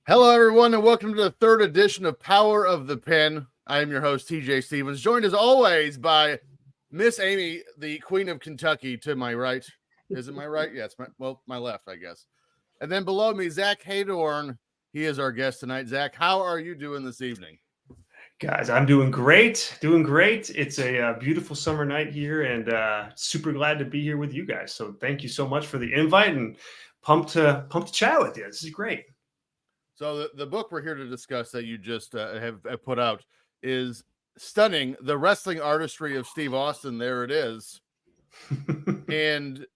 Hello, everyone, and welcome to the third edition of Power of the Pen. I am your host, TJ Stevens, joined as always by Miss Amy, the Queen of Kentucky, to my right. Is it my right? Yeah, it's my left, I guess. And then below me, Zach Haydorn. He is our guest tonight. Zach, how are you doing this evening? Guys, I'm doing great. Doing great. It's a beautiful summer night here, and super glad to be here with you guys. So thank you so much for the invite, and pumped to chat with you. This is great. So the book we're here to discuss that you just have put out is stunning. The Wrestling Artistry of Steve Austin. There it is. And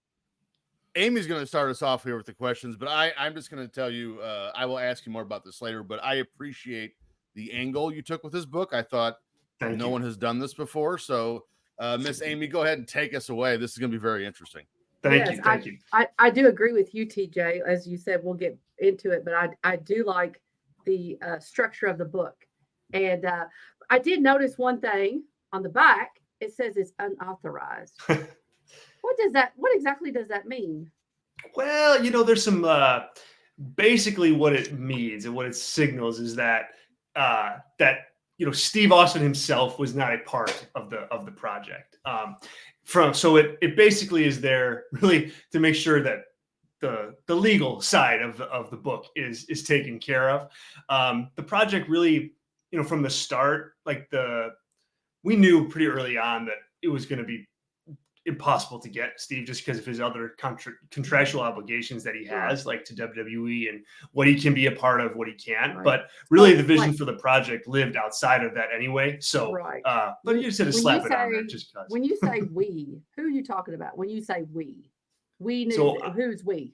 Amy's going to start us off here with the questions, but I'm just going to tell you, I will ask you more about this later, but I appreciate the angle you took with this book. I thought no one has done this before. So, Miss Amy, go ahead and take us away. This is going to be very interesting. Thank you. I do agree with you, TJ. As you said, we'll get into it, but I do like the structure of the book. And I did notice one thing on the back. It says it's unauthorized. What exactly does that mean? Well, there's some basically what it means and what it signals is that Steve Austin himself was not a part of the project. So it basically is there really to make sure that the legal side of the book is taken care of. The project really, from the start, we knew pretty early on that it was going to be impossible to get Steve just because of his other contractual obligations that he has, like to WWE and what he can be a part of, what he can't. Right. But really, the vision for the project lived outside of that anyway. So, but you said to slap it on there just because. When you say we, who are you talking about? When you say we knew who's we?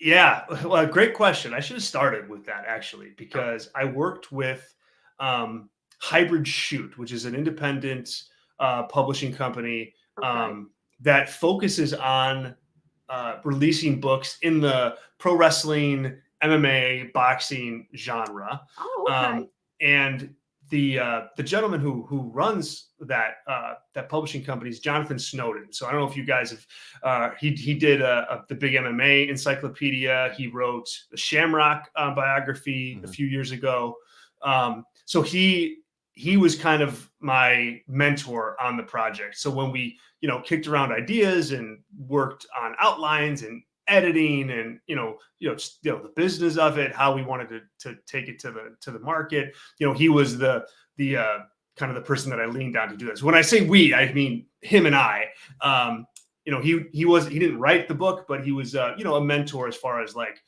Yeah, well, great question. I should have started with that actually, because I worked with Hybrid Shoot, which is an independent publishing company. That focuses on releasing books in the pro wrestling, MMA, boxing genre. Oh, okay. And the gentleman who runs that publishing company is Jonathan Snowden. So I don't know if you guys have. He did the big MMA encyclopedia. He wrote the Shamrock biography a few years ago. So he was kind of my mentor on the project. So when we, kicked around ideas and worked on outlines and editing and, the business of it, how we wanted to take it to the market, he was the kind of the person that I leaned on to do this. When I say we, I mean him and I. He didn't write the book, but he was, a mentor as far as like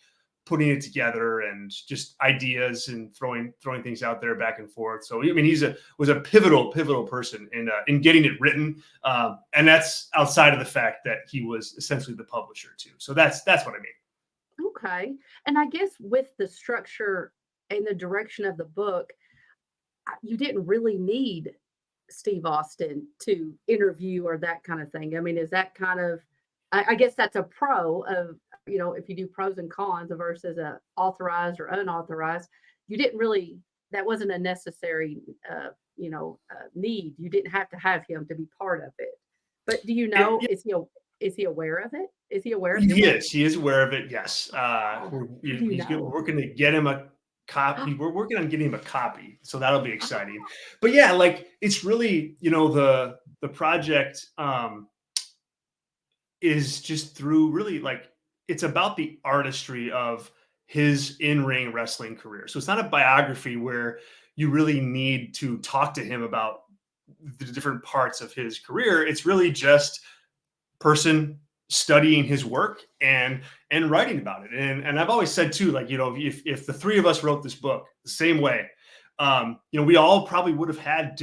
putting it together and just ideas and throwing things out there back and forth. So I mean, was a pivotal person in getting it written, and that's outside of the fact that he was essentially the publisher too. So that's what I mean. Okay, and I guess with the structure and the direction of the book, you didn't really need Steve Austin to interview or that kind of thing. I mean, is that kind of? I guess that's a pro of, if you do pros and cons versus a authorized or unauthorized, you didn't really, that wasn't a necessary, need. You didn't have to have him to be part of it. But do you know, is he aware of it? Is he aware of it? He is aware of it. Yes. We're working to get him a copy. We're working on getting him a copy. So that'll be exciting. But yeah, like it's really, the project, is just through really like it's about the artistry of his in-ring wrestling career. So it's not a biography where you really need to talk to him about the different parts of his career. It's really just person studying his work and writing about it. And I've always said too, like, if the three of us wrote this book the same way, we all probably would have had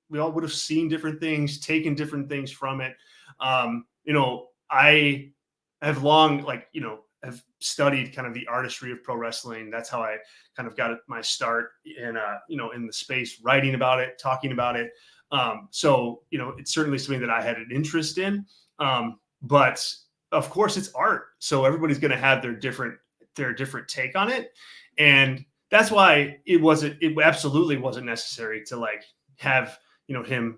we all would have seen different things, taken different things from it. I have long, have studied kind of the artistry of pro wrestling. That's how I kind of got my start in the space, writing about it, talking about it. So, it's certainly something that I had an interest in. But of course it's art. So everybody's going to have their different take on it. And that's why it absolutely wasn't necessary to like have, him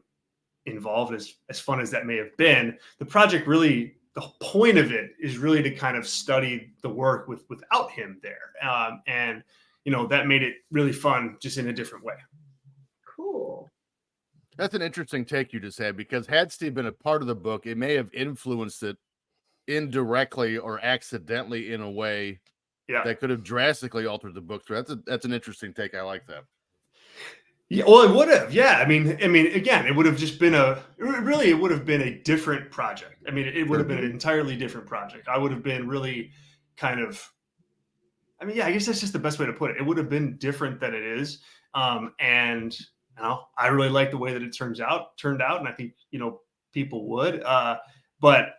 involved, as fun as that may have been. The project really the point of it is really to kind of study the work without him there. And, that made it really fun just in a different way. Cool. That's an interesting take you just had, because had Steve been a part of the book, it may have influenced it indirectly or accidentally in a way that could have drastically altered the book. So that's an interesting take. I like that. Yeah, well, it would have. Yeah, I mean, again, it would have just been it would have been a different project. I mean, it would have been an entirely different project. I would have been really kind of, I mean, yeah, I guess that's just the best way to put it. It would have been different than it is. And I really like the way that it turned out. And I think, people would, but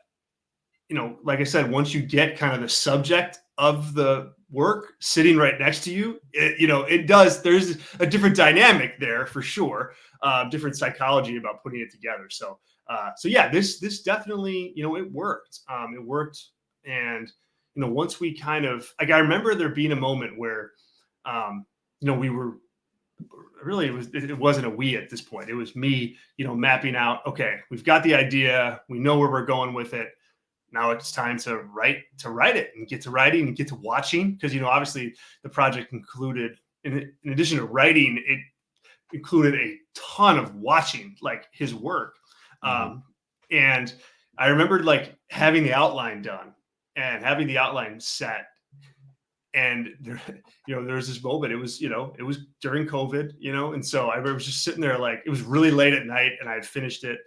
like I said, once you get kind of the subject of the work sitting right next to you, there's a different dynamic there for sure, different psychology about putting it together. So yeah, this definitely, it worked. It worked. And, once we kind of, like, I remember there being a moment where, we were really, it wasn't a we at this point. It was me, mapping out, okay, we've got the idea. We know where we're going with it. Now it's time to write it and get to writing and get to watching. Because, obviously the project included, in addition to writing, it included a ton of watching, like, his work. And I remembered, like, having the outline done and having the outline set. And there was this moment, it was during COVID, and so I was just sitting there, like, it was really late at night and I had finished it.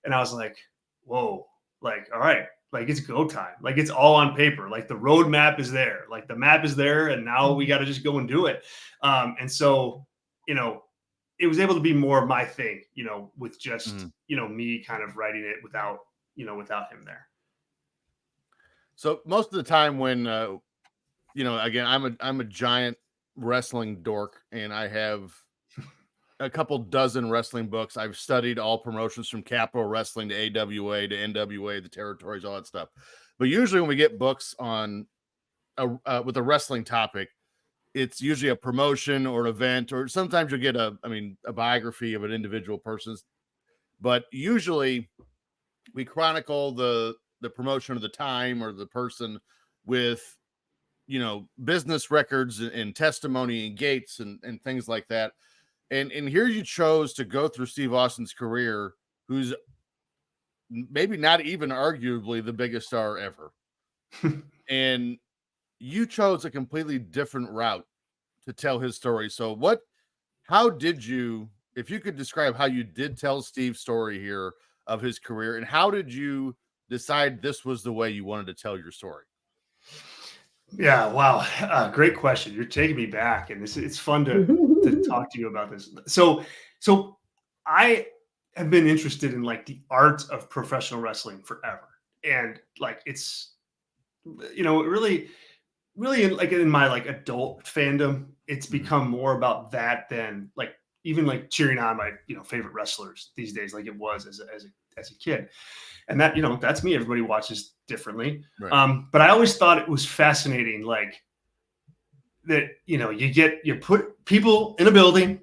And I was like, whoa, like, all right, like, it's go time. Like, it's all on paper. Like, the roadmap is there. Like, the map is there. And now we got to just go and do it. And so, it was able to be more my thing, with just, me kind of writing it without him there. So most of the time when, again, I'm a giant wrestling dork, and I have a couple dozen wrestling books. I've studied all promotions from Capital Wrestling to AWA to NWA, the territories, all that stuff. But usually when we get books on with a wrestling topic, it's usually a promotion or an event, or sometimes you'll get a biography of an individual person. But usually we chronicle the promotion of the time or the person with, business records and testimony and gates and things like that. And here you chose to go through Steve Austin's career, who's maybe not even arguably the biggest star ever. And you chose a completely different route to tell his story. So how did you, if you could describe how you did tell Steve's story here of his career, and how did you decide this was the way you wanted to tell your story? Yeah, wow. Great question. You're taking me back, and it's fun to talk to you about this. So I have been interested in, like, the art of professional wrestling forever. And, like, it's, really, like, in my, like, adult fandom, it's become more about that than, like, even, like, cheering on my, favorite wrestlers these days, like it was as a kid. And that, that's me. Everybody watches differently. Right. But I always thought it was fascinating, like, that, you put people in a building,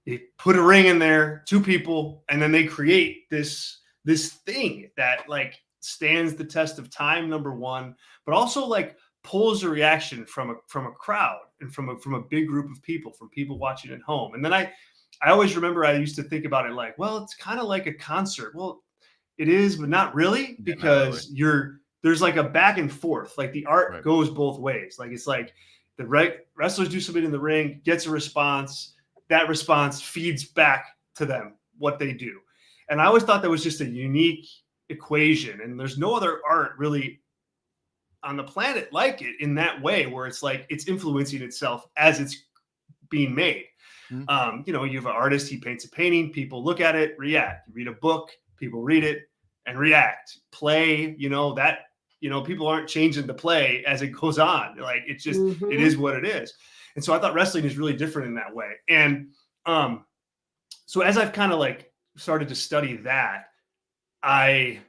you put a ring in there, 2 people, and then they create this thing that, like, stands the test of time, number one, but also, like, pulls a reaction from a crowd and from a big group of people, from people watching at home. And then I always remember I used to think about it like, well, it's kind of like a concert. Well, it is, but not really, because not really. There's like a back and forth. Like, the art goes both ways. Like, it's like the wrestlers do something in the ring, gets a response. That response feeds back to them what they do. And I always thought that was just a unique equation. And there's no other art really on the planet like it in that way, where it's like it's influencing itself as it's being made. Mm-hmm. You have an artist, he paints a painting, people look at it, react. You read a book, people read it and react. Play, people aren't changing the play as it goes on. Like, it's just, It is what it is. And so I thought wrestling is really different in that way. And so as I've kind of, like, started to study that, I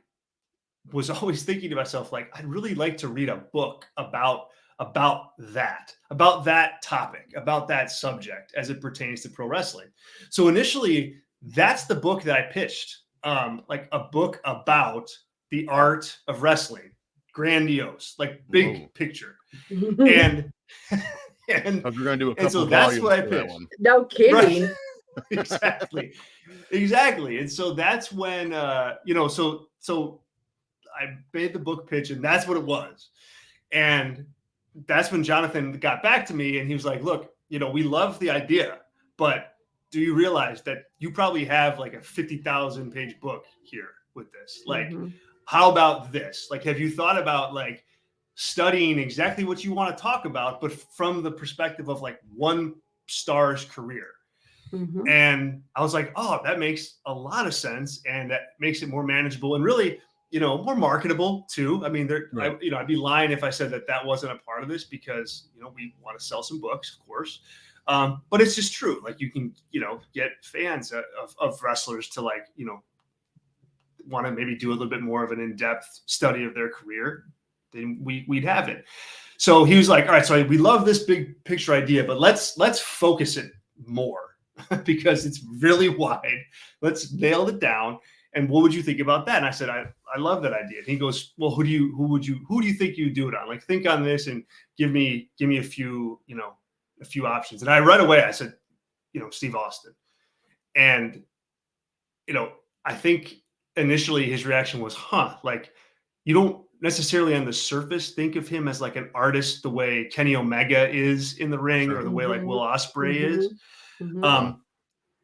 was always thinking to myself, like, I'd really like to read a book about that topic, about that subject as it pertains to pro wrestling. So initially, that's the book that I pitched, like, a book about the art of wrestling. Grandiose, like big Whoa. picture. And If you're going to do a and so couple that's volumes what I for that pitched. one. No kidding. Exactly. And so that's when so I made the book pitch, and that's what it was. And that's when Jonathan got back to me, and he was like, look, we love the idea, but do you realize that you probably have like a 50,000 page book here with this? Like, how about this? Like, have you thought about like studying exactly what you want to talk about, but from the perspective of like one star's career? And I was like, oh, that makes a lot of sense. And that makes it more manageable and really, more marketable too. I mean, Right. I'd be lying if I said that wasn't a part of this, because, we want to sell some books, of course. But it's just true. Like, you can, get fans of wrestlers to like, want to maybe do a little bit more of an in-depth study of their career, then we'd have it. So he was like, all right, so we love this big picture idea, but let's focus it more because it's really wide. Let's nail it down. And what would you think about that? And I said, I love that idea. And he goes, well, who do you think you do it on? Like, think on this and give me a few, a few options. And I right away, I said, Steve Austin. And, I think initially his reaction was, like, you don't necessarily on the surface think of him as like an artist the way Kenny Omega is in the ring, or the way like Will Ospreay is.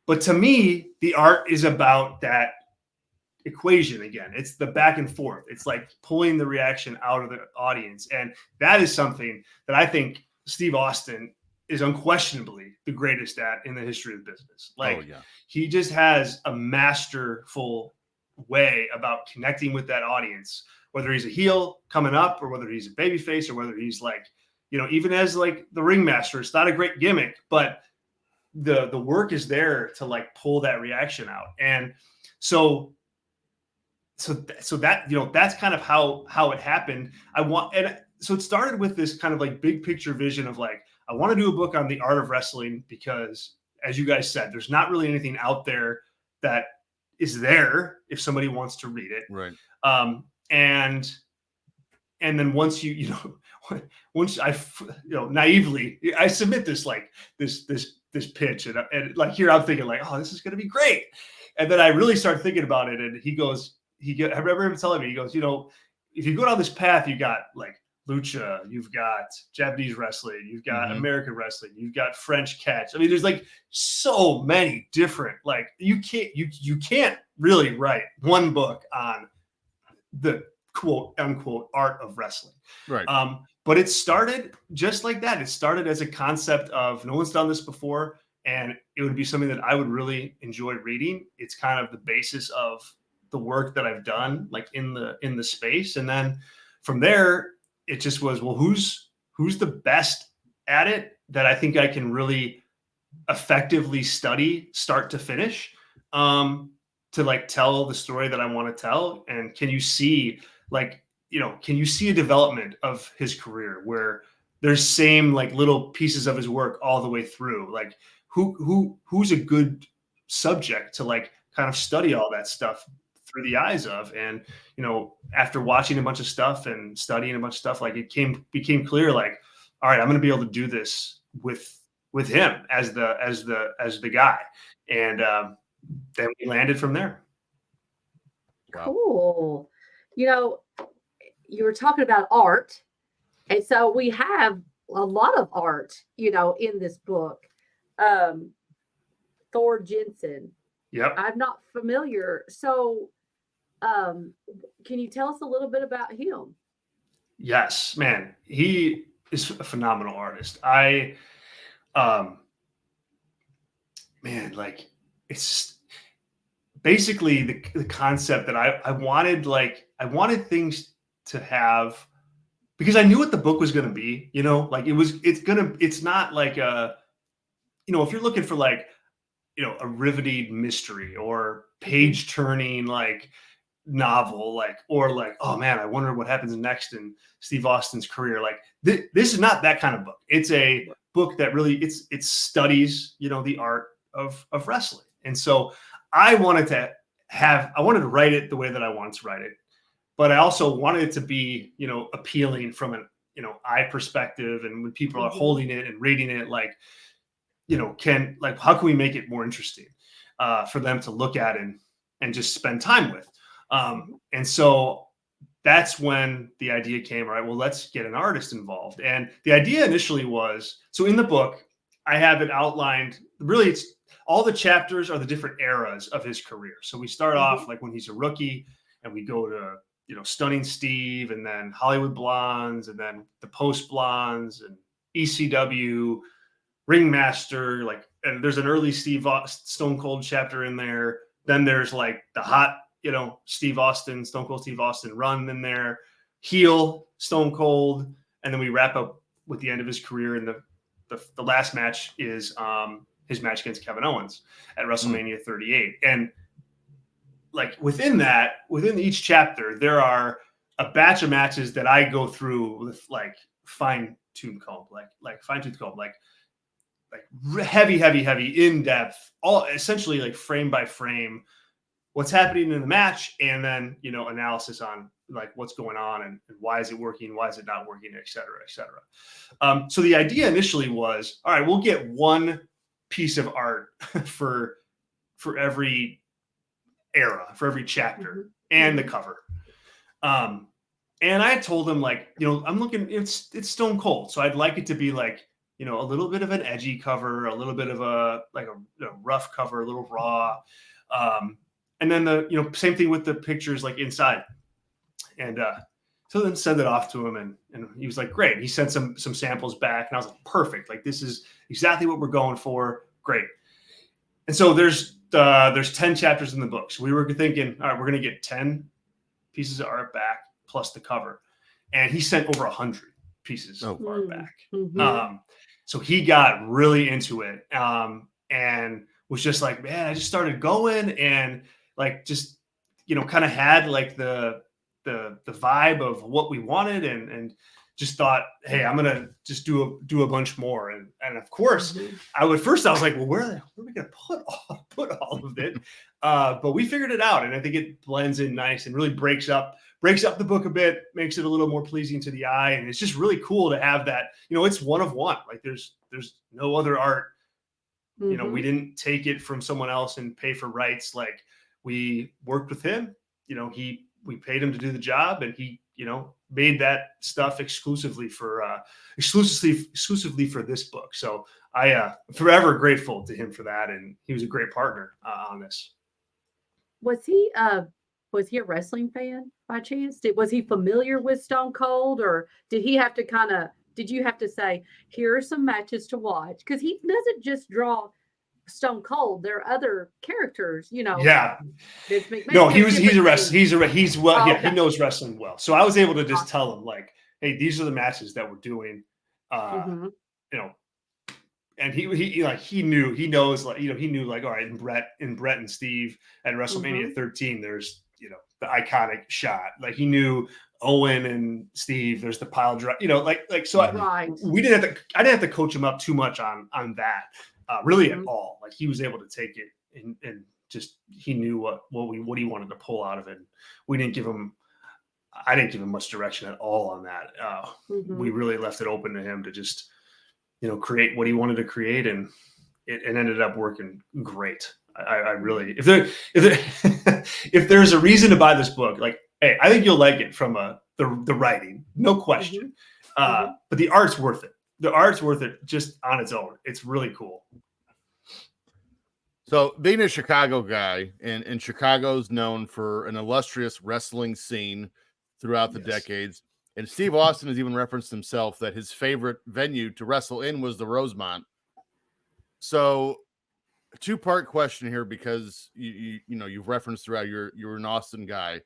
But to me, the art is about that equation again. It's the back and forth. It's like pulling the reaction out of the audience. And that is something that I think Steve Austin is unquestionably the greatest at in the history of the business. Like, he just has a masterful way about connecting with that audience, whether he's a heel coming up or whether he's a babyface or whether he's like, even as like the ringmaster, it's not a great gimmick, but the work is there to like pull that reaction out. And so that, that's kind of how it happened. So it started with this kind of like big picture vision of like, I want to do a book on the art of wrestling because, as you guys said, there's not really anything out there that is there if somebody wants to read it. Right. And then once once I, naively, I submit this, like this pitch and like, here I'm thinking like, oh, this is going to be great. And then I really start thinking about it. And I remember him telling me, he goes, if you go down this path, you got like lucha, you've got Japanese wrestling, you've got American wrestling, you've got French catch. I mean, there's like so many different, like you can't really write one book on the quote unquote art of wrestling. Right. But it started just like that. It started as a concept of no one's done this before, and it would be something that I would really enjoy reading. It's kind of the basis of the work that I've done, like in the space. And then from there, it just was, well, who's the best at it that I think I can really effectively study start to finish, to like tell the story that I want to tell. And can you see a development of his career where there's same like little pieces of his work all the way through? Like who's a good subject to like kind of study all that stuff through the eyes of. And after watching a bunch of stuff and studying a bunch of stuff, like it became clear, like, all right, I'm going to be able to do this with him as the guy. And then we landed from there. Wow. Cool. You were talking about art, and so we have a lot of art, in this book. Thor Jensen. Yep. I'm not familiar. So, can you tell us a little bit about him? Yes, man. He is a phenomenal artist. It's basically the concept that I wanted things to have, because I knew what the book was going to be, like it's not like if you're looking for like, a riveting mystery or page turning like novel, like, or like, oh man, I wonder what happens next in Steve Austin's career. Like this is not that kind of book. It's a book that really it studies, the art of wrestling. And so I wanted to write it the way that I wanted to write it, but I also wanted it to be, appealing from an, eye perspective. And when people are holding it and reading it, like, how can we make it more interesting for them to look at and just spend time with? And so that's when the idea came, all right, well, let's get an artist involved. And the idea initially was, so in the book, I have it outlined. Really, it's all the chapters are the different eras of his career. So we start off like when he's a rookie, and we go to, Stunning Steve, and then Hollywood Blondes, and then the Post Blondes, and ECW, Ringmaster, like, and there's an early Stone Cold chapter in there. Then there's like the hot, Steve Austin, Stone Cold Steve Austin run in there, heel Stone Cold, and then we wrap up with the end of his career. And the last match is his match against Kevin Owens at WrestleMania 38. And like within each chapter, there are a batch of matches that I go through with like fine-tooth comb, like heavy in depth, all essentially like frame by frame, what's happening in the match, and then analysis on like what's going on and why is it working, why is it not working, et cetera, et cetera. So the idea initially was, all right, we'll get one piece of art for every era, for every chapter, and the cover. And I told him, like, I'm looking, it's Stone Cold, so I'd like it to be like, a little bit of an edgy cover, a little bit of a rough cover, a little raw. And then the same thing with the pictures like inside. And so then send it off to him, and he was like, great. He sent some samples back, and I was like, perfect. Like, this is exactly what we're going for. Great. And so there's 10 chapters in the book. So we were thinking, all right, we're going to get 10 pieces of art back plus the cover. And he sent over 100 pieces of art back. So he got really into it, and was just like, man, I just started going, and like, just, kind of had like the vibe of what we wanted, and just thought, hey, I'm going to just do a bunch more. And of course, I was like, well, where are we going to put all of it? But we figured it out. And I think it blends in nice and really breaks up the book a bit, makes it a little more pleasing to the eye. And it's just really cool to have that, it's one of one. Like there's no other art. We didn't take it from someone else and pay for rights. Like, we worked with him, we paid him to do the job, and he, made that stuff exclusively for this book. So I forever grateful to him for that. And he was a great partner on this. Was he a wrestling fan by chance? Was he familiar with Stone Cold, or did you have to say, here are some matches to watch? Because he doesn't just draw Stone Cold. There are other characters, Yeah. Vince McMahon. No, he's a wrestler. He knows wrestling well. So I was able to just tell him, like, hey, these are the matches that we're doing. And he knows, like, he knew, like, all right, in Brett and Steve at WrestleMania 13, there's, the iconic shot. Like, he knew Owen and Steve, there's the pile drive, so I didn't have to coach him up too much on that. Really at all. Like, he was able to take it and just, he knew what he wanted to pull out of it. I didn't give him much direction at all on that. We really left it open to him to just, create what he wanted to create, and it ended up working great. I really, if there's a reason to buy this book, like, hey, I think you'll like it from the writing, no question. But the art's worth it. The art's worth it just on its own. It's really cool. So, being a Chicago guy, and Chicago's known for an illustrious wrestling scene throughout the decades. And Steve Austin has even referenced himself that his favorite venue to wrestle in was the Rosemont. So, a two-part question here, because you've referenced throughout you're an Austin guy.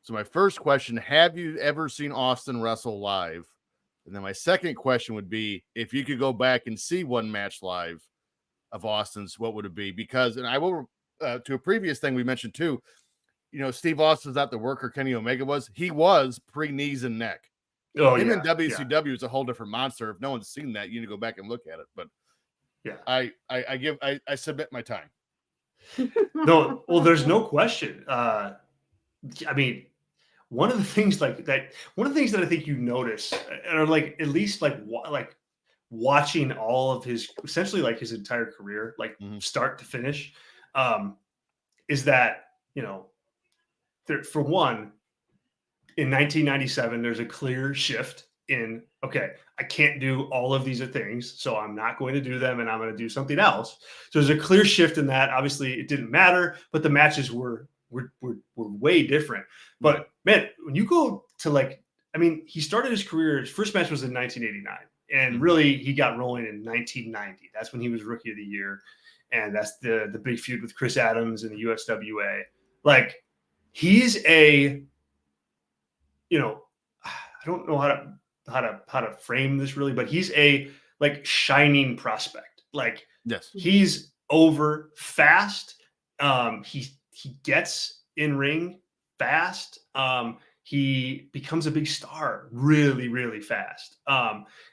So my first question, have you ever seen Austin wrestle live? And then my second question would be, if you could go back and see one match live of Austin's, what would it be? Because, and I will, to a previous thing we mentioned too, Steve Austin's not the worker Kenny Omega was. He was pre-knees and neck. Him in WCW is a whole different monster. If no one's seen that, you need to go back and look at it. But I submit my time. No, well, there's no question. I mean, one of the things like that, one of the things that I think you notice, or like at least like watching all of his essentially like his entire career, like Mhm. start to finish, um, is that there, for one, in 1997, there's a clear shift in, okay, I can't do all of these things, so I'm not going to do them, and I'm going to do something else. So there's a clear shift in that. Obviously, it didn't matter, but the matches were way different. But man, when you go to like, I mean, he started his career. His first match was in 1989, and Mhm. really he got rolling in 1990. That's when he was Rookie of the Year, and that's the big feud with Chris Adams in the USWA. Like, he's a I don't know how to frame this really, but he's a like shining prospect. Like, Yes. he's over fast. He gets in ring fast. He becomes a big star really, really fast.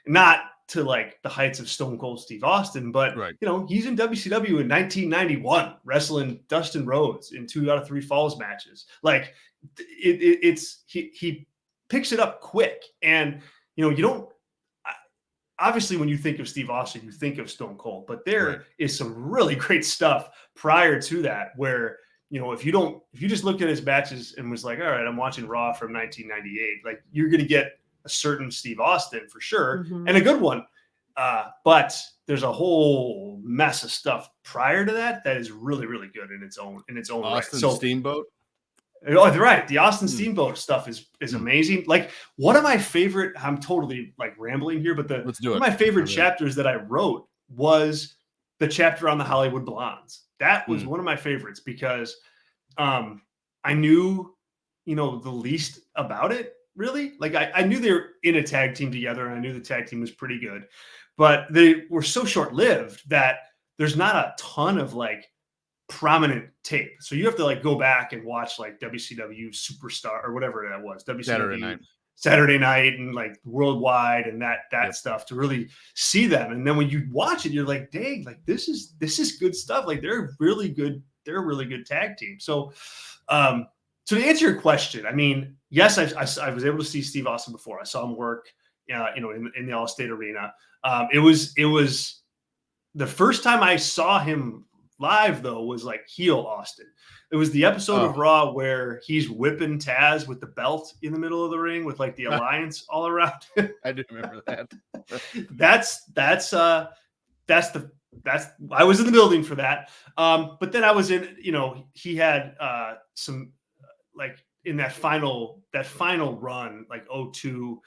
Not to like the heights of Stone Cold Steve Austin, but Right. he's in WCW in 1991, wrestling Dustin Rhodes in 2 out of 3 Falls matches. Like, he picks it up quick, and you don't obviously when you think of Steve Austin, you think of Stone Cold, but there is some really great stuff prior to that where if you just looked at his matches and was like, all right, I'm watching Raw from 1998, like you're going to get a certain Steve Austin for sure, and a good one. But there's a whole mess of stuff prior to that is really, really good in its own right. Austin So Steamboat. Oh, right. The Austin Steamboat stuff is Mm. amazing. Like, one of my favorite, I'm totally like rambling here, but Let's do one it. of my favorite Okay. chapters that I wrote was the chapter on the Hollywood Blondes. That was one of my favorites because I knew, the least about it really. Like, I knew they were in a tag team together, and I knew the tag team was pretty good, but they were so short lived that there's not a ton of like prominent tape. So you have to like go back and watch like WCW Superstar or whatever that was, WCW Saturday night and like Worldwide and that stuff to really see them. And then when you watch it, you're like, dang, like this is good stuff. Like they're a really good tag team. So so to answer your question, I mean, yes, I was able to see Steve Austin before. I saw him work in the Allstate Arena. It was the first time I saw him live, though, was like heel Austin. It was the episode of Raw where he's whipping Taz with the belt in the middle of the ring with like the Alliance all around. I do remember that. I was in the building for that. But then I was in, he had some like in that final run, like 02,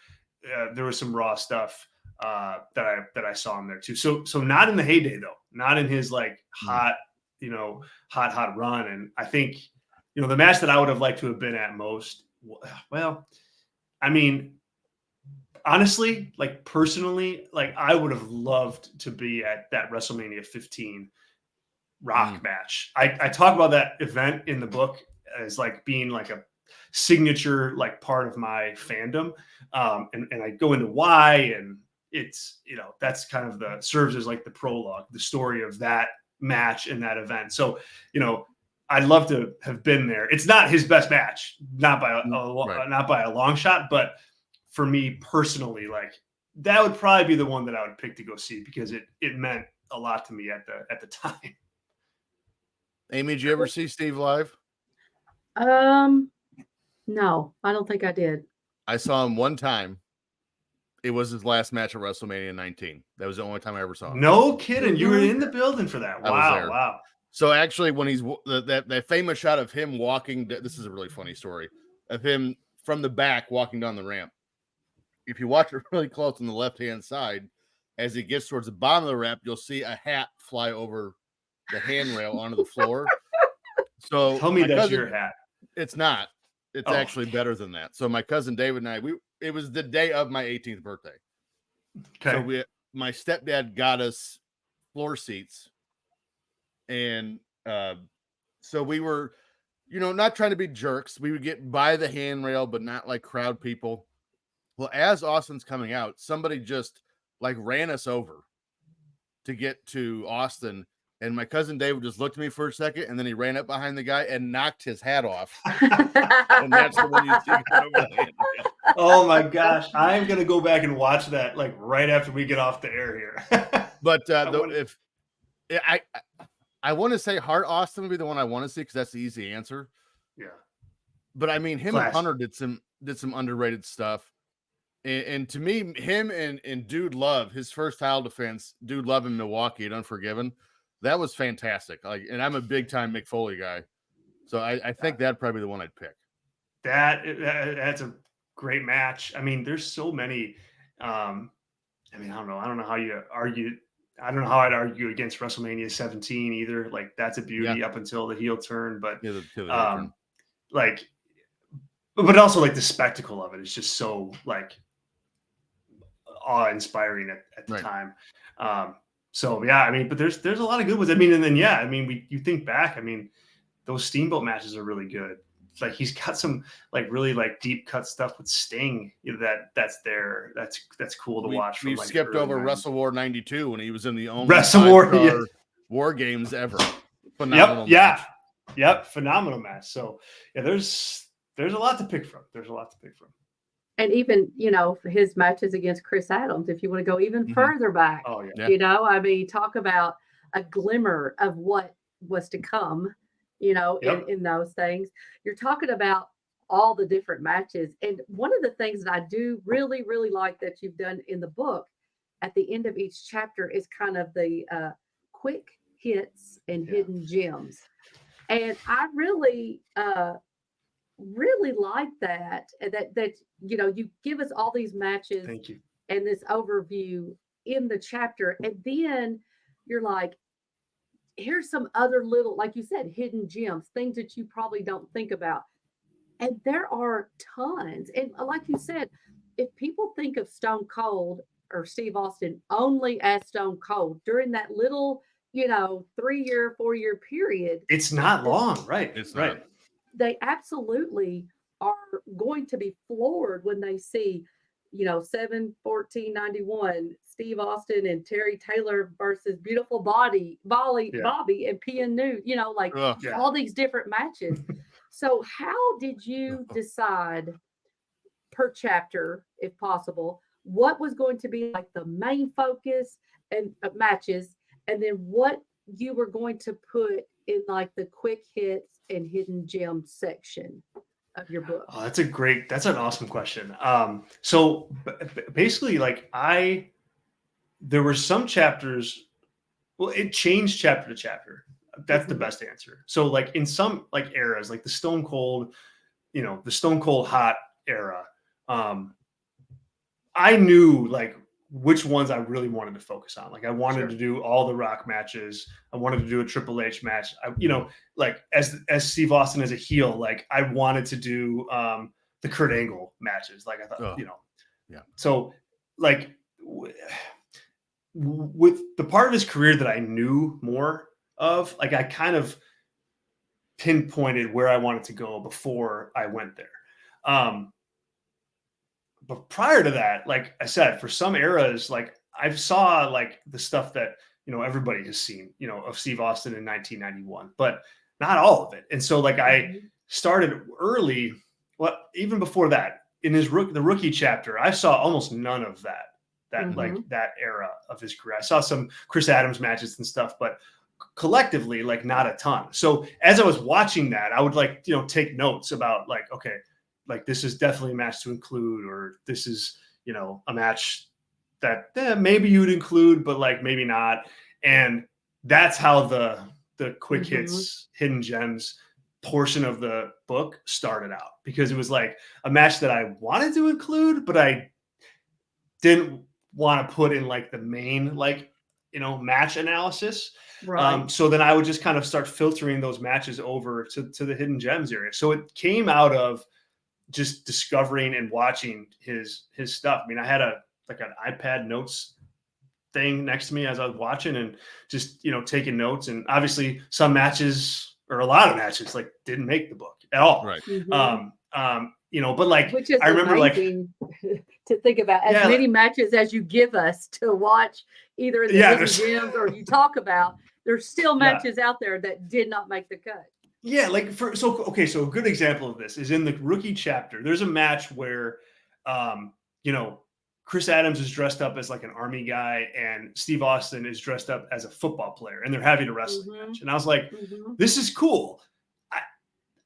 there was some Raw stuff that I saw him there too. So not in the heyday though, not in his like hot run. And I think, the match that I would have liked to have been at most, well, I mean, honestly, like personally, like I would have loved to be at that WrestleMania 15 Rock match. I talk about that event in the book as like being like a signature, like part of my fandom. And I go into why, and it's, that's kind of serves as like the prologue, the story of that match and that event. So, I'd love to have been there. It's not his best match, not by a long shot, but for me personally, like that would probably be the one that I would pick to go see because it meant a lot to me at the time. Amy, did you ever see Steve live? No, I don't think I did. I saw him one time. It was his last match at WrestleMania 19. That was the only time I ever saw him. No kidding. You were in the building for that. Wow. Wow. So actually, when he's that famous shot of him walking, this is a really funny story of him from the back walking down the ramp. If you watch it really close on the left-hand side, as he gets towards the bottom of the ramp, you'll see a hat fly over the handrail onto the floor. So tell me that's your hat. It's not. It's actually better than that. So my cousin David and I, it was the day of my 18th birthday. Okay. So my stepdad got us floor seats. And so we were, not trying to be jerks. We would get by the handrail, but not like crowd people. Well, as Austin's coming out, somebody just like ran us over to get to Austin. And my cousin David just looked at me for a second, and then he ran up behind the guy and knocked his hat off. And that's the one you see coming over the hand. Oh my gosh, I'm gonna go back and watch that like right after we get off the air here. But I want to say Hart Austin would be the one I want to see because that's the easy answer. Yeah. But I mean, him Classic. and Hunter did some underrated stuff. And to me, him and Dude Love, his first title defense, Dude Love in Milwaukee at Unforgiven, that was fantastic. Like, and I'm a big time Mick Foley guy, so I think that'd probably be the one I'd pick. That's a great match. I mean, there's so many. I mean, I don't know how you argue. I don't know how I'd argue against WrestleMania 17 either. Like, that's a beauty up until the heel turn, but Yeah, the heel turn. like, but also like the spectacle of it is just so like awe-inspiring at the time. So yeah, I mean, but there's a lot of good ones. I mean, and then yeah, I mean, you think back. I mean, those Steamboat matches are really good. Like, he's got some like really like deep cut stuff with Sting. You know, that's there. That's cool to watch. We've like, skipped over 90s. Wrestle War '92 when he was in the only Wrestle War, War games ever. Phenomenal. Yep. Phenomenal match. So yeah, there's a lot to pick from. And even, you know, his matches against Chris Adams, if you want to go even further back, you know, I mean, talk about a glimmer of what was to come, you know, in those things. You're talking about all the different matches. And one of the things that I do really, really like that you've done in the book at the end of each chapter is kind of the quick hits and hidden gems. And I really, really like that you know, you give us all these matches and this overview in the chapter, and then you're like, here's some other little, like you said, hidden gems, things that you probably don't think about, and there are tons. And like you said, if people think of Stone Cold or Steve Austin only as Stone Cold during that little, you know, 3-year 4-year period, it's not long, right? It's right. not. They absolutely are going to be floored when they see, you know, 7/14/91, Steve Austin and Terry Taylor versus Beautiful Bobby and PN New, you know, like all these different matches. So how did you decide per chapter, if possible, what was going to be like the main focus and matches, and then what you were going to put in like the quick hits and hidden gem section of your book? Oh, that's an awesome question. So basically, like there were some chapters, well, it changed chapter to chapter. That's the best answer. So like in some like eras, like the Stone Cold, you know, the Stone Cold Hot era, I knew like which ones I really wanted to focus on. Like, I wanted to do all the Rock matches. I wanted to do a Triple H match. You know, like as Steve Austin as a heel, like I wanted to do the Kurt Angle matches. Like I thought, you know, So like with the part of his career that I knew more of, like I kind of pinpointed where I wanted to go before I went there. But prior to that, like I said, for some eras, like I saw like the stuff that, you know, everybody has seen, you know, of Steve Austin in 1991, but not all of it. And so like I started early, well, even before that, in the rookie chapter, I saw almost none of that like that era of his career. I saw some Chris Adams matches and stuff, but collectively, like not a ton. So as I was watching that, I would like, you know, take notes about like, okay, like this is definitely a match to include, or this is, you know, a match that maybe you'd include, but like maybe not. And that's how the quick hits, hidden gems portion of the book started out, because it was like a match that I wanted to include, but I didn't want to put in like the main, like, you know, match analysis. Right. So then I would just kind of start filtering those matches over to the hidden gems area. So it came out of just discovering and watching his stuff. I mean, I had an iPad notes thing next to me as I was watching, and just, you know, taking notes. And obviously some matches, or a lot of matches, like didn't make the book at all. Right. You know, but like, which is I remember amazing to think about, as many matches as you give us to watch, either in the hidden gems or you talk about, there's still Yeah. matches out there that did not make the cut. Yeah, like so a good example of this is in the rookie chapter. There's a match where you know, Chris Adams is dressed up as like an army guy and Steve Austin is dressed up as a football player and they're having a wrestling match. And I was like, this is cool.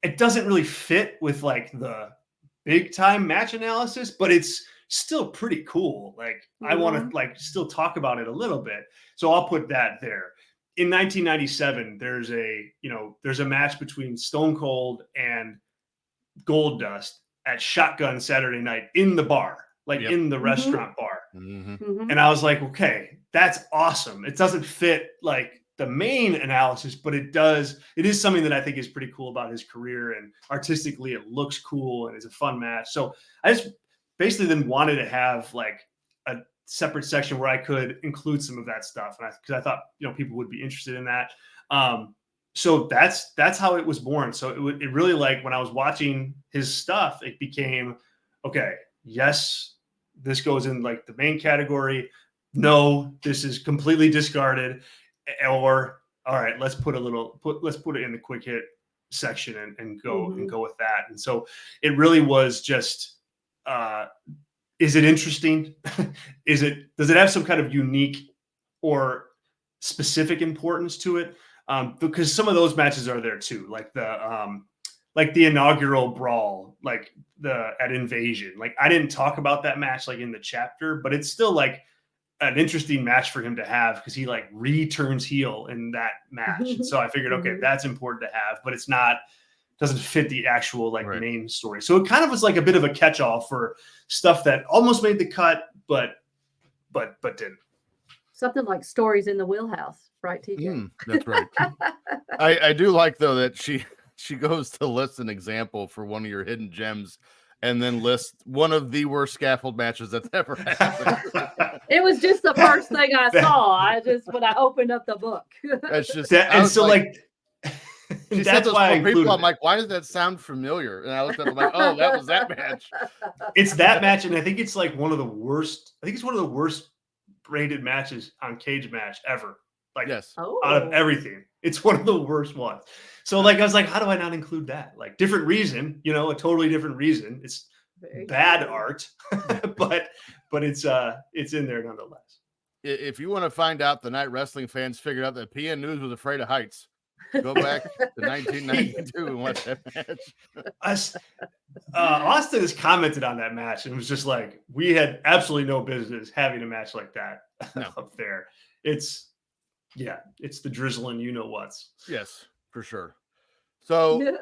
It doesn't really fit with like the big time match analysis, but it's still pretty cool. Like I want to like still talk about it a little bit. So I'll put that there. In 1997, there's a match between Stone Cold and Goldust at Shotgun Saturday Night in the bar, like in the restaurant bar. And I was like, okay, that's awesome. It doesn't fit like the main analysis, but it is something that I think is pretty cool about his career, and artistically it looks cool and it's a fun match. So I just basically then wanted to have like a separate section where I could include some of that stuff. And because I thought, you know, people would be interested in that. So that's how it was born. So it really, like when I was watching his stuff, it became, okay, yes, this goes in like the main category. No, this is completely discarded. Or all right, let's put it in the quick hit section and go with that. And so it really was just, is it interesting? Does it have some kind of unique or specific importance to it? Because some of those matches are there too, like the inaugural brawl, like at Invasion. Like I didn't talk about that match like in the chapter, but it's still like an interesting match for him to have because he like returns heel in that match. And so I figured, okay, that's important to have, but it's not, doesn't fit the actual like main story. So it kind of was like a bit of a catch-all for stuff that almost made the cut, but didn't. Something like Stories in the Wheelhouse, right, TJ? That's right. I do like though that she goes to list an example for one of your hidden gems and then list one of the worst scaffold matches that's ever happened. It was just the first thing I saw. When I opened up the book. That's just that, and so like that's why I people. I'm like, why does that sound familiar? And I looked up, I'm like, oh, that was that match. It's that match, and I think it's like one of the worst. I think it's one of the worst rated matches on Cage Match ever. Like, out of everything, it's one of the worst ones. So, like, I was like, how do I not include that? Like, different reason, you know, a totally different reason. It's bad art, but it's in there nonetheless. If you want to find out the night wrestling fans figured out that PN News was afraid of heights, go back to 1992 and watch that match. Austin has commented on that match and was just like, we had absolutely no business having a match like that up there. It's the drizzling, you know what's. Yes, for sure. So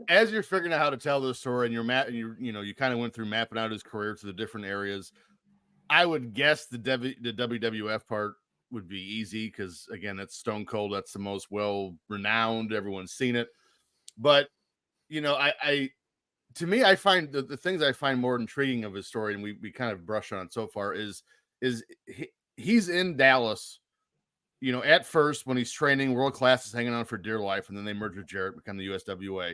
as you're figuring out how to tell this story and you kind of went through mapping out his career to the different areas, I would guess the WWF part would be easy because again, that's Stone Cold. That's the most well-renowned. Everyone's seen it. But you know, I find the things I find more intriguing of his story, and we kind of brushed on it so far, is he's in Dallas. You know, at first when he's training, World Class is hanging on for dear life, and then they merge with Jarrett, become the USWA.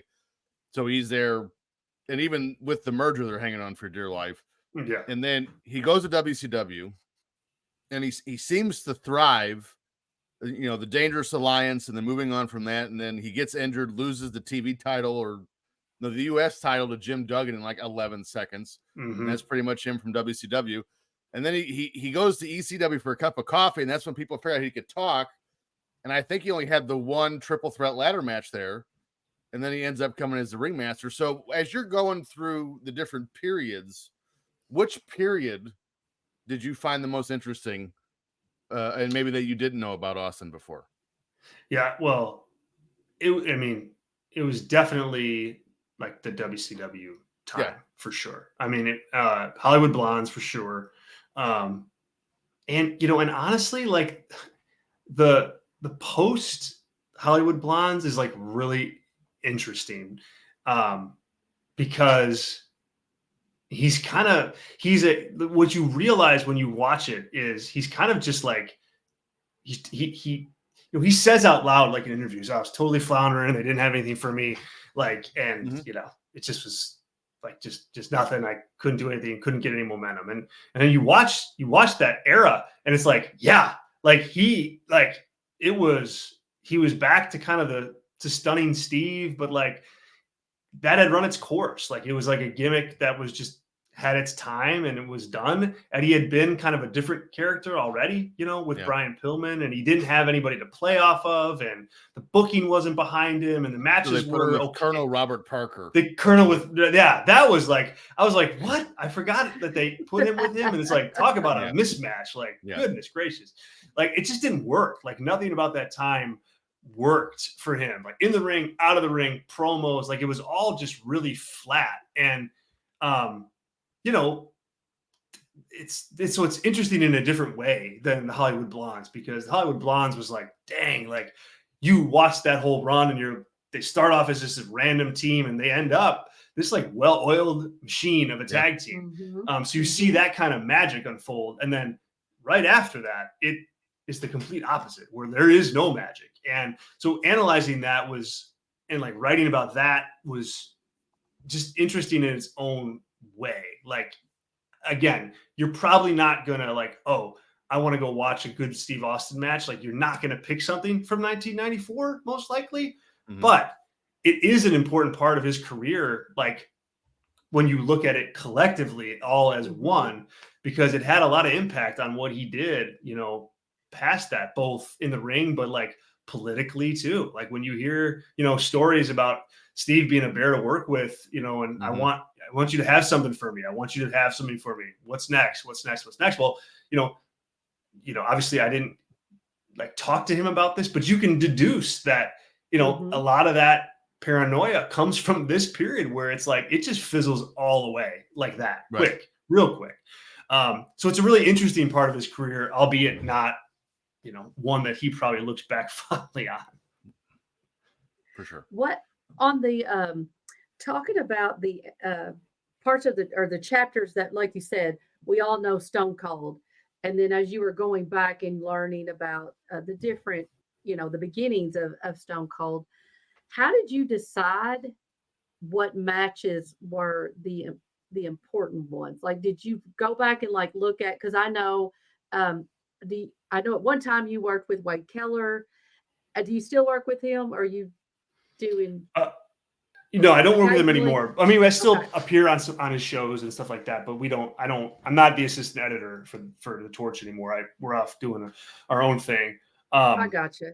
So he's there, and even with the merger, they're hanging on for dear life. Yeah. And then he goes to WCW, and he seems to thrive. You know, the Dangerous Alliance, and then moving on from that, and then he gets injured, loses the TV title or the US title to Jim Duggan in like 11 seconds. And that's pretty much him from WCW. And then he goes to ECW for a cup of coffee, and that's when people figured out he could talk. And I think he only had the one triple threat ladder match there. And then he ends up coming as the ringmaster. So as you're going through the different periods, which period did you find the most interesting? And maybe that you didn't know about Austin before? Yeah, well, it was definitely like the WCW time for sure. I mean, Hollywood Blondes for sure. And you know, and honestly, like the post Hollywood Blondes is like really interesting, because what you realize when you watch it is he's kind of just like he says out loud, like in interviews, I was totally floundering, they didn't have anything for me, like, and you know, it just was like just nothing. I couldn't do anything, couldn't get any momentum. And then you watch that era, and it's like, yeah, like it was he was back to kind of to Stunning Steve, but like that had run its course. Like it was like a gimmick that was just had its time and it was done. And he had been kind of a different character already, with Yeah. Brian Pillman, and he didn't have anybody to play off of, and the booking wasn't behind him, and the So matches they put him were with okay. Colonel Robert Parker. The Colonel that was like, I was like, what? I forgot that they put him with him. And it's like, talk about a mismatch. Like, goodness gracious. Like, it just didn't work. Like, nothing about that time worked for him. Like, in the ring, out of the ring, promos, like, it was all just really flat. And, so it's interesting in a different way than the Hollywood Blondes, because the Hollywood Blondes was like, dang, like, you watch that whole run and they start off as just a random team and they end up this like well-oiled machine of a tag team. So you see that kind of magic unfold. And then right after that, it is the complete opposite, where there is no magic. And so analyzing that and like writing about that was just interesting in its own way. Like, again, you're probably not going to like, oh, I want to go watch a good Steve Austin match. Like, you're not going to pick something from 1994, most likely. But it is an important part of his career. Like, when you look at it collectively, all as one, because it had a lot of impact on what he did, past that, both in the ring, but like politically too. Like, when you hear, stories about Steve being a bear to work with, and I want you to have something for me. I want you to have something for me. What's next? What's next? What's next? Well, obviously I didn't like talk to him about this, but you can deduce that, a lot of that paranoia comes from this period where it's like, it just fizzles all away like that, real quick. So it's a really interesting part of his career, albeit not, one that he probably looks back fondly on. For sure. What on the talking about the parts of the chapters that, like you said, we all know Stone Cold, and then as you were going back and learning about the different, the beginnings of Stone Cold, how did you decide what matches were the important ones? Like, did you go back and like look at? Because I know, I know at one time you worked with Wade Keller. Do you still work with him? Or are you doing? I don't work with him anymore. I mean, I still appear on his shows and stuff like that, but I'm not the assistant editor for the Torch anymore. We're off doing our own thing. I gotcha.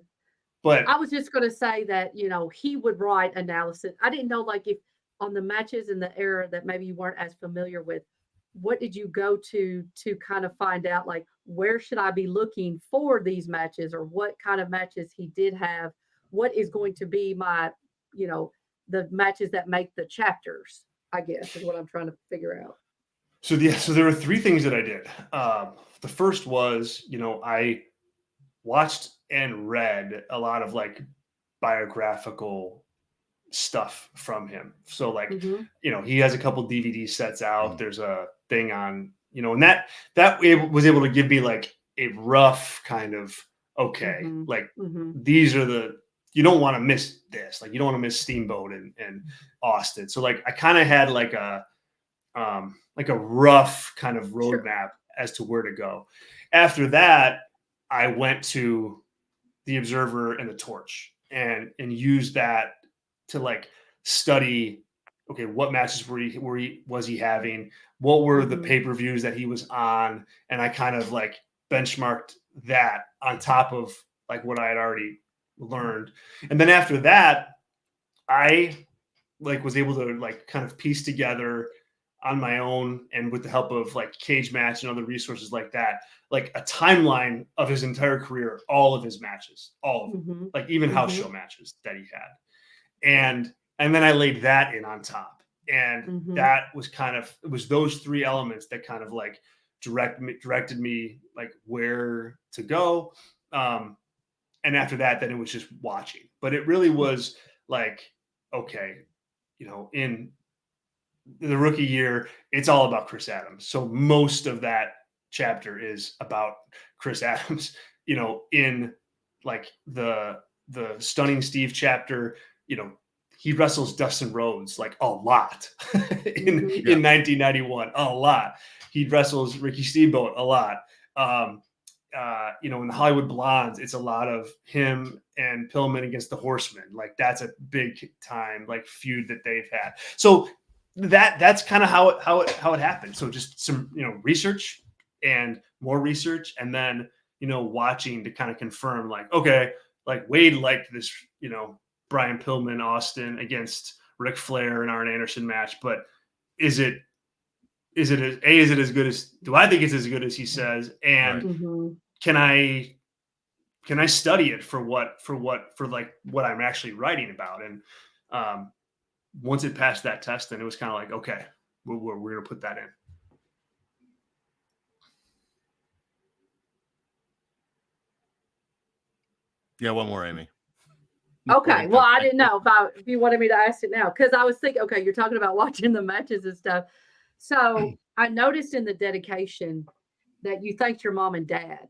But I was just going to say that, he would write analysis. I didn't know, like, if on the matches in the era that maybe you weren't as familiar with, what did you go to kind of find out, like, where should I be looking for these matches, or what kind of matches he did have? What is going to be my, the matches that make the chapters, I guess, is what I'm trying to figure out. So there were three things that I did. The first was, I watched and read a lot of like biographical stuff from him. So like, he has a couple DVD sets out. There's a thing on, and that was able to give me like a rough kind of, these are you don't want to miss this. Like, you don't want to miss Steamboat and Austin. So like, I kind of had like a rough kind of roadmap as to where to go. After that, I went to the Observer and the Torch and used that to like study, okay, what matches was he having? What were the pay-per-views that he was on? And I kind of like benchmarked that on top of like what I had already learned. And then after that, I like was able to like kind of piece together on my own, and with the help of like Cage Match and other resources like that, like a timeline of his entire career, all of his matches, all of them, like even house show matches that he had. And then I laid that in on top. And that was it was those three elements that kind of like directed me like where to go. And after that, then it was just watching. But it really was like, okay, in the rookie year, it's all about Chris Adams. So most of that chapter is about Chris Adams, in like the Stunning Steve chapter, he wrestles Dustin Rhodes like a lot in 1991, a lot. He wrestles Ricky Steamboat a lot. in the Hollywood Blondes, it's a lot of him and Pillman against the Horsemen. Like that's a big time like feud that they've had. So that's kind of how it happened. So just some research and more research, and then watching to kind of confirm like, okay, like Wade liked this Brian Pillman Austin against Ric Flair and Arn Anderson match, but is it as good as, do I think it's as good as he says? And Mhm. can I study it for what I'm actually writing about? And once it passed that test, then it was kind of like, okay, we're going to put that in. Yeah, one more, Amy. Okay. Well, I didn't know if you wanted me to ask it now, because I was thinking, okay, you're talking about watching the matches and stuff. So I noticed in the dedication that you thanked your mom and dad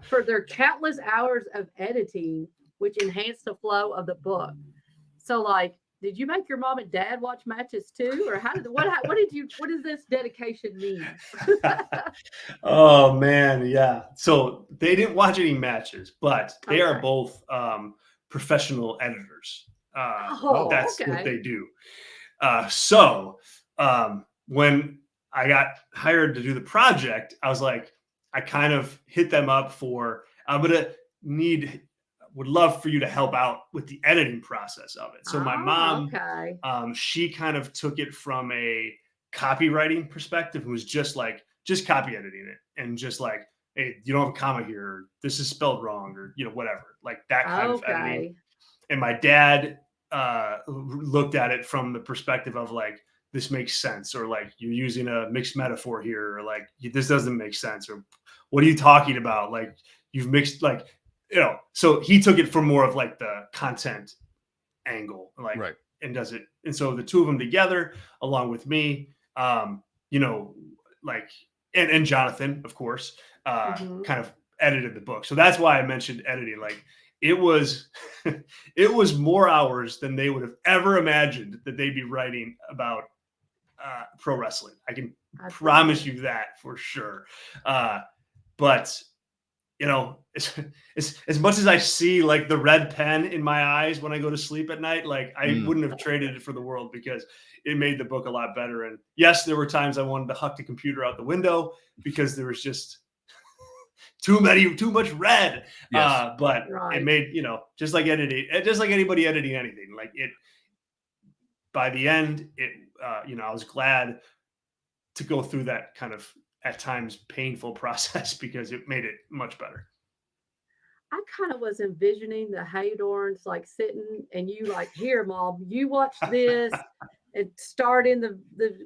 for their countless hours of editing, which enhanced the flow of the book. So, like, did you make your mom and dad watch matches too, or what does this dedication mean? Oh man, yeah. So they didn't watch any matches, but they are Okay. both professional editors. That's what Okay. they do. So when I got hired to do the project, I was like, I kind of hit them up for, would love for you to help out with the editing process of it. So my mom, Okay. she kind of took it from a copywriting perspective, who was just copy editing it and just like, hey, you don't have a comma here, or this is spelled wrong, or whatever, like that kind of editing. Okay. And my dad looked at it from the perspective of like, this makes sense, or like you're using a mixed metaphor here, or like this doesn't make sense, or what are you talking about? Like you've mixed, like, so he took it from more of like the content angle, like, Right. and does it. And so the two of them together, along with me, like, and Jonathan, of course, Mhm. kind of edited the book. So that's why I mentioned editing. Like it was, it was more hours than they would have ever imagined that they'd be writing about pro wrestling. I can promise you that for sure. But as much as I see like the red pen in my eyes when I go to sleep at night, like I wouldn't have traded it for the world, because it made the book a lot better. And yes, there were times I wanted to huck the computer out the window because there was just too much red. Yes. But Right. it made, just like editing, just like anybody editing anything, like it, by the end, it, I was glad to go through that kind of at times painful process, because it made it much better. I kind of was envisioning the Haydorns like sitting and you like, here, mom, you watch this and start in the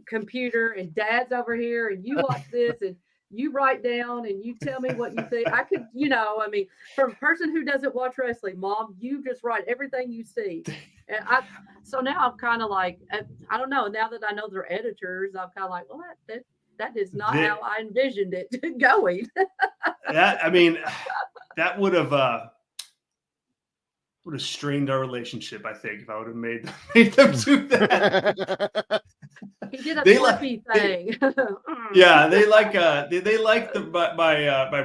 computer, and dad's over here and you watch this and you write down and you tell me what you think. I could, I mean, from a person who doesn't watch wrestling, mom, you just write everything you see. And so now I'm kind of like, I don't know, now that I know they're editors, I'm kind of like, well, that is not how I envisioned it going. That would have strained our relationship, I think, if I would have made them do that. He did a flippy thing. Yeah, they like my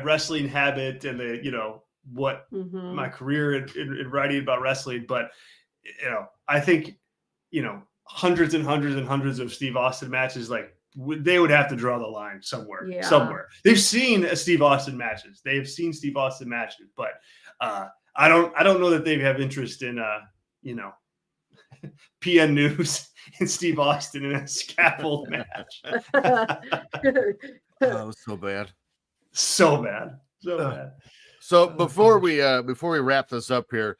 wrestling habit and the what my career in writing about wrestling. But I think hundreds and hundreds and hundreds of Steve Austin matches, like they would have to draw the line somewhere. Yeah. Somewhere they've seen Steve Austin matches, but I don't know that they have interest in PN News and Steve Austin in a scaffold match. It was so bad. So bad. So before we wrap this up here,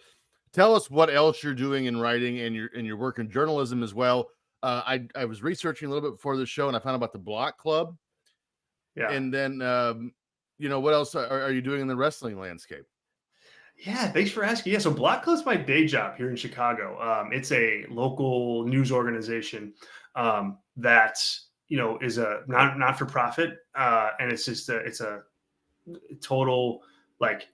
tell us what else you're doing in writing and your work in journalism as well. I was researching a little bit before the show, and I found about the Block Club. Yeah. And then what else are you doing in the wrestling landscape? Yeah, thanks for asking. Yeah, so Block Club's my day job here in Chicago. It's a local news organization that is a not for profit, and it's just it's a total like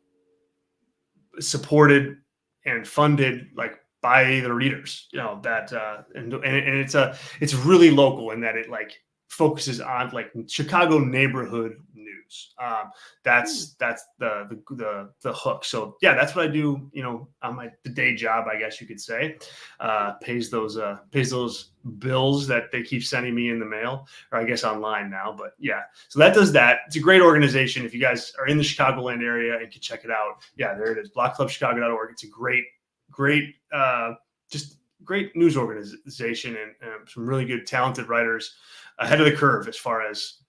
supported and funded like by the readers. And it's really local in that it like focuses on like Chicago neighborhood news. That's the hook. So yeah, that's what I do. You know, on the day job, I guess you could say, pays those bills that they keep sending me in the mail, or I guess online now. But yeah, so that does that. It's a great organization. If you guys are in the Chicagoland area and can check it out, yeah, there it is, blockclubchicago.org. It's a great, just great news organization, and some really good, talented writers ahead of the curve as far as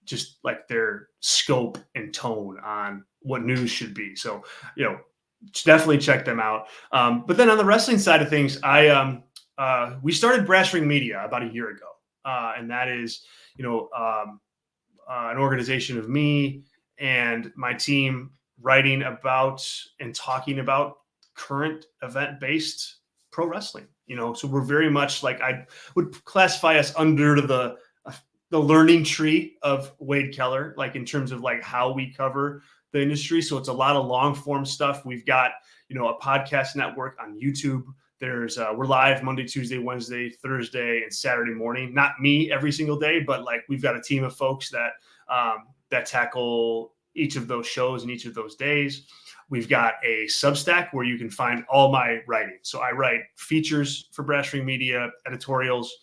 just like their scope and tone on what news should be. So, you know, definitely check them out. But then on the wrestling side of things, we started Brass Ring Media about a year ago. And that is, you know, an organization of me and my team writing about and talking about current event-based pro wrestling. You know, so we're very much like, I would classify us under the learning tree of Wade Keller, like in terms of like how we cover the industry. So it's a lot of long form stuff. We've got, you know, a podcast network on YouTube. There's we're live Monday, Tuesday, Wednesday, Thursday, and Saturday morning. Not me every single day, but like we've got a team of folks that that tackle each of those shows and each of those days. We've got a Substack where you can find all my writing. So I write features for Brass Ring Media, editorials,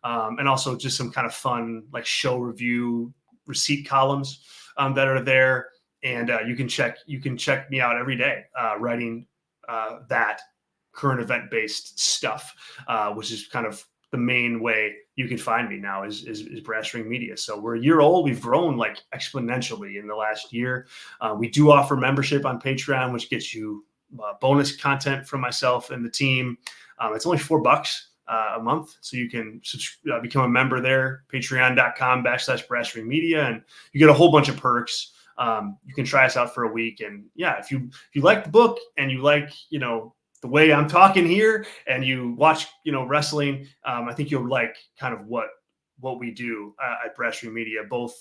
and also just some kind of fun like show review receipt columns that are there. And you can check me out every day writing that current event based stuff, which is kind of the main way you can find me now is Brass Ring Media. So we're a year old. We've grown like exponentially in the last year. We do offer membership on Patreon, which gets you bonus content from myself and the team. It's only $4 a month. So you can become a member there, patreon.com/Brass Ring Media. And you get a whole bunch of perks. You can try us out for a week. And yeah, if you like the book and you like, you know, the way I'm talking here and you watch, you know, wrestling, I think you'll like kind of what we do at Brass Ring Media, both,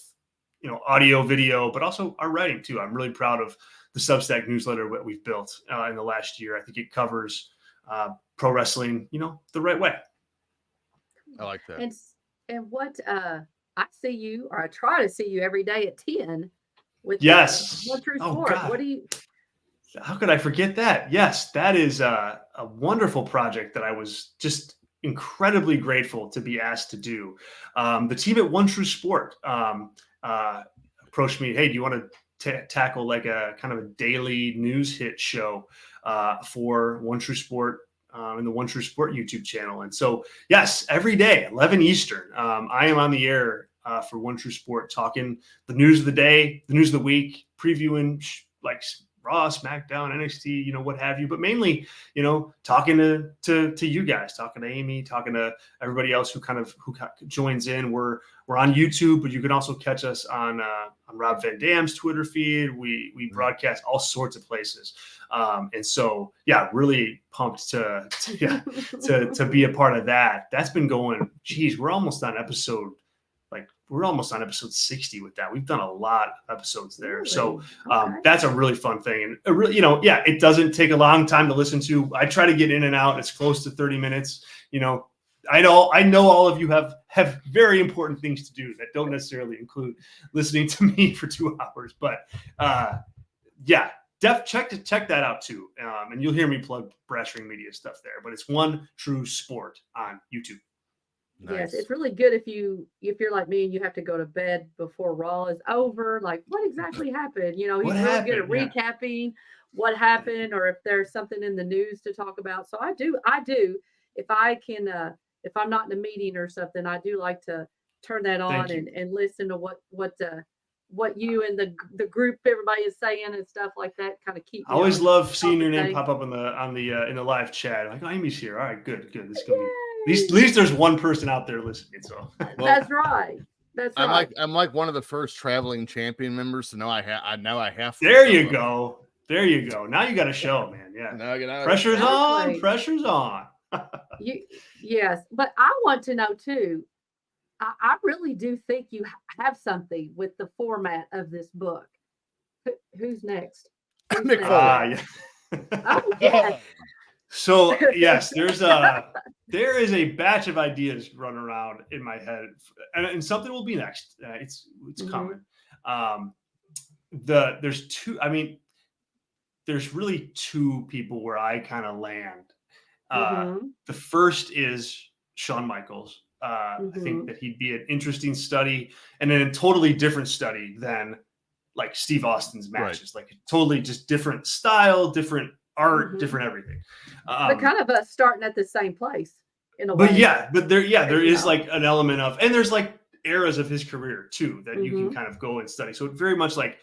you know, audio, video, but also our writing too. I'm really proud of the Substack newsletter that we've built in the last year. I think it covers pro wrestling, you know, the right way. I like that. And what I see you, or I try to see you every day at 10 with Yes. One True Oh, Sport. God. What do you? How could I forget that? Yes, that is a wonderful project that I was just incredibly grateful to be asked to do. The team at One True Sport approached me. Hey, do you want to tackle like a kind of a daily news hit show for One True Sport and the One True Sport YouTube channel? And so, yes, every day, 11 Eastern, I am on the air for One True Sport, talking the news of the day, the news of the week, previewing like Raw, SmackDown, NXT, you know, what have you, but mainly, you know, talking to you guys, talking to Amy, talking to everybody else who joins in. We're on YouTube, but you can also catch us on Rob Van Dam's Twitter feed. We broadcast all sorts of places, and so yeah, really pumped to be a part of that. That's been going. Geez, we're almost on episode 60 with that. We've done a lot of episodes there. Really? So Okay. that's a really fun thing. And really, you know, yeah, it doesn't take a long time to listen to. I try to get in and out. It's close to 30 minutes. You know, I know all of you have very important things to do that don't necessarily include listening to me for 2 hours. But yeah, check that out too. And you'll hear me plug Brass Ring Media stuff there. But it's One True Sport on YouTube. Yes, Nice. it's really good if you're like me and you have to go to bed before Raw is over. Like, what exactly happened? You know, he's What really good at happened? Yeah. recapping what happened, or if there's something in the news to talk about. So I do. If I can, if I'm not in a meeting or something, I do like to turn that on Thank you. and listen to what you and the group, everybody is saying and stuff like that. Kind of keep. I always love seeing your name thing. pop up in the live chat. Like, oh, Amy's here. All right, good. This is gonna be Yay! at least there's one person out there listening. So Well, That's right. That's right. I'm like one of the first traveling champion members, so now I have to there show you up. go. There you go. Now you got a show, man. Yeah. Now I get Pressure's on. Exactly. Pressure's on. Yes, but I want to know too. I really do think you have something with the format of this book. Who's next? Who's Mick next? Foley. Yeah. Oh, yes. So yes, there is a batch of ideas running around in my head, and something will be next. It's Mhm. coming. There's two. I mean, there's really two people where I kind of land. Mhm. The first is Shawn Michaels. I think Mhm. that he'd be an interesting study, and then a totally different study than like Steve Austin's Right. matches, like totally just different style, different art, Mhm. different everything. But kind of us starting at the same place in a But way. yeah, there You is know. like an element of, and there's like eras of his career too that you can Mhm. kind of go and study. So it very much like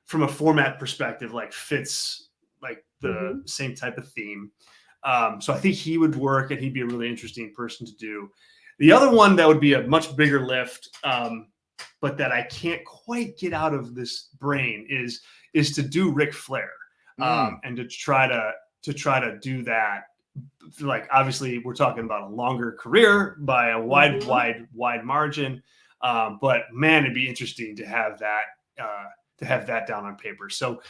from a format perspective, like fits like the Mhm. same type of theme. So I think he would work, and he'd be a really interesting person to do. The other one that would be a much bigger lift, but that I can't quite get out of this brain is to do Ric Flair, and to try to do that. Like obviously, we're talking about a longer career by a wide Mhm. margin, but man, it'd be interesting to have that down on paper. So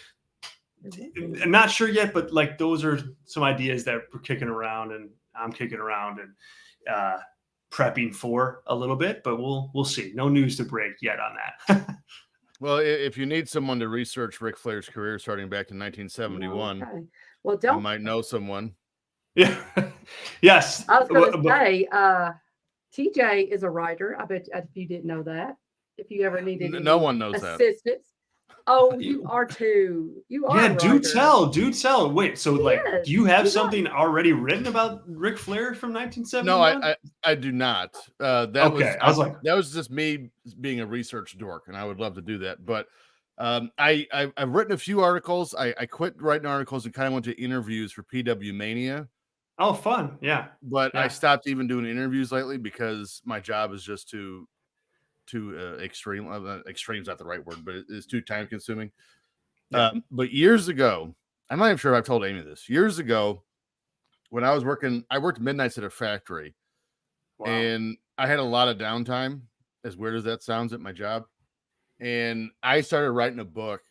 It would be. I'm not sure yet, but like those are some ideas that we're kicking around, and I'm kicking around and prepping for a little bit, but we'll see. No news to break yet on that. Well, if you need someone to research Ric Flair's career starting back in 1971, Okay. Well, you don't. might know someone. Yeah. Yes. I was going to But say, TJ is a writer. I bet if you didn't know that, if you ever needed No any one knows that. assistance. Oh, you are too. You are yeah, a writer. do tell. Wait, so like, Yes. do you have You got- something already written about Ric Flair from No, 1971? I do not. That Okay, I was like, that was just me being a research dork, and I would love to do that. But I've written a few articles. I quit writing articles and kind of went to interviews for PW Mania, oh, fun. Yeah. but I Yeah. stopped even doing interviews lately because my job is just too extreme. Extreme's not the right word, but it's too time consuming. Yeah. But years ago, I'm not even sure if I've told Amy this. Years ago, when I worked midnights at a factory, Wow. and I had a lot of downtime, as weird as that sounds, at my job. And I started writing a book.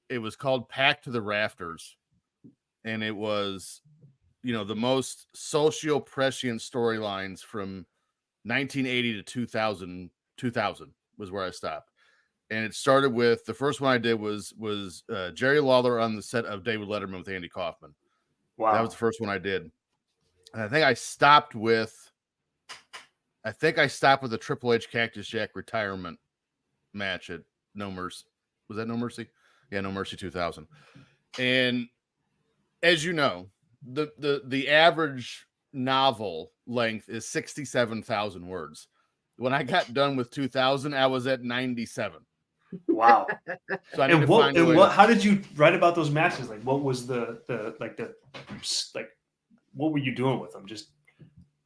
It was called Packed to the Rafters. And it was, the most socio prescient storylines from 1980 to 2000 was where I stopped. And it started with the first one I did was Jerry Lawler on the set of David Letterman with Andy Kaufman. Wow. That was the first one I did. And I think I stopped with the Triple H Cactus Jack retirement match at No Mercy. Was that No Mercy? Yeah, No Mercy 2000. And as you know, the average novel length is 67,000 words. When I got done with 2000, I was at 97. Wow. So I need to find a way. How did you write about those matches? Like, what was what were you doing with them? Just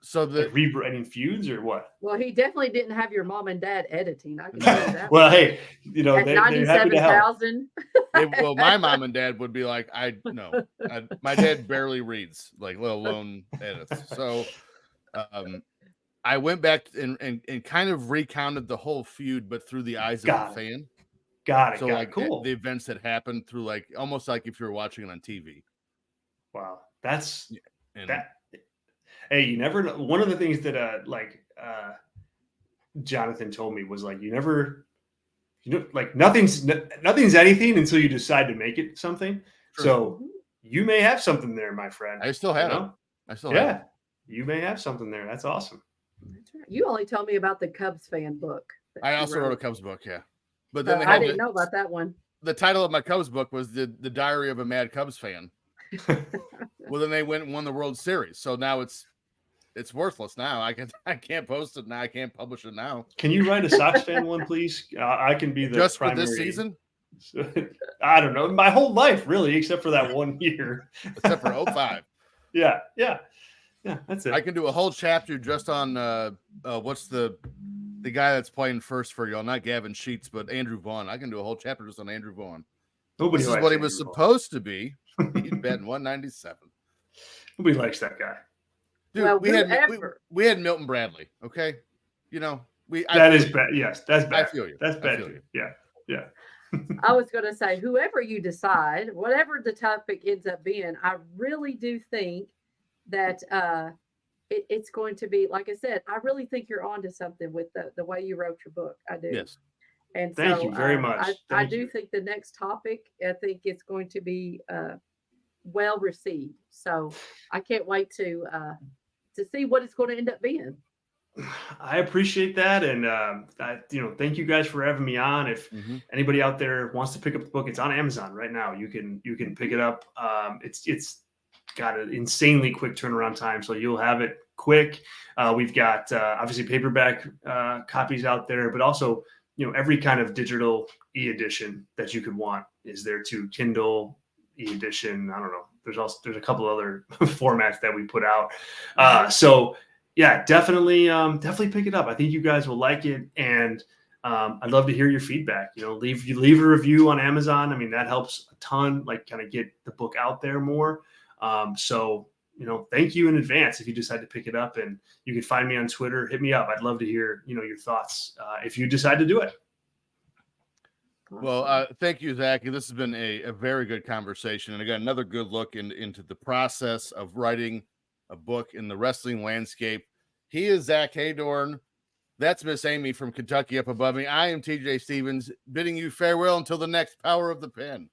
So like rewriting feuds or what? Well, he definitely didn't have your mom and dad editing. I can tell you that. Well, hey, At they're happy to help. 97,000. well, my mom and dad would be like, my dad barely reads, like, let alone edits. So I went back and kind of recounted the whole feud, but through the eyes of a fan. Got it. So like cool. the events that happened through like almost like if you were watching it on TV. Wow, that's And that. Hey, you never know. One of the things that Jonathan told me was like, like nothing's anything until you decide to make it something. True. So you may have something there, my friend. I still have it. I still yeah, have it. you may have something there. That's awesome. That's right. You only told me about the Cubs fan book. I also wrote a Cubs book, yeah. But then I didn't know about that one. The title of my Cubs book was the Diary of a Mad Cubs Fan. Well, then they went and won the World Series, so now it's worthless. Now I can't post it now. I can't publish it now. Can you write a Sox fan one, please? I can be the just primary. For this season. I don't know, my whole life really, except for that 1 year. Except for 05. Yeah, that's it. I can do a whole chapter just on what's the guy that's playing first for y'all, not Gavin Sheets, but Andrew Vaughn. I can do a whole chapter just on Andrew Vaughn. This is what he was supposed to be. He's batting 197. Nobody likes that guy. Dude, well, we had Milton Bradley. Okay, that is bad. Yes, that's bad. I feel you. That's bad. You. Yeah. I was going to say, whoever you decide, whatever the topic ends up being, I really do think that it's going to be, like I said, I really think you're onto something with the way you wrote your book. I do. Yes. And Thank so you very much. I Thank do you. think the next topic, I think it's going to be well received. So I can't wait to see what it's going to end up being. I appreciate that, and thank you guys for having me on. If anybody out there wants to pick up the book, it's on Amazon right now. You can pick it up. It's got an insanely quick turnaround time, so you'll have it quick. We've got obviously paperback copies out there, but also every kind of digital e-edition that you could want is there too. Kindle e-edition. I don't know. There's a couple other formats that we put out. So yeah, definitely pick it up. I think you guys will like it, and I'd love to hear your feedback. Leave a review on Amazon. I mean, that helps a ton. Like, kind of get the book out there more. So thank you in advance if you decide to pick it up, and you can find me on Twitter. Hit me up. I'd love to hear your thoughts if you decide to do it. Well, thank you, Zach. This has been a very good conversation, and again, another good look into the process of writing a book in the wrestling landscape. He is Zach Haydorn. That's Miss Amy from Kentucky up above me. I am TJ Stevens, bidding you farewell until the next Power of the Pen.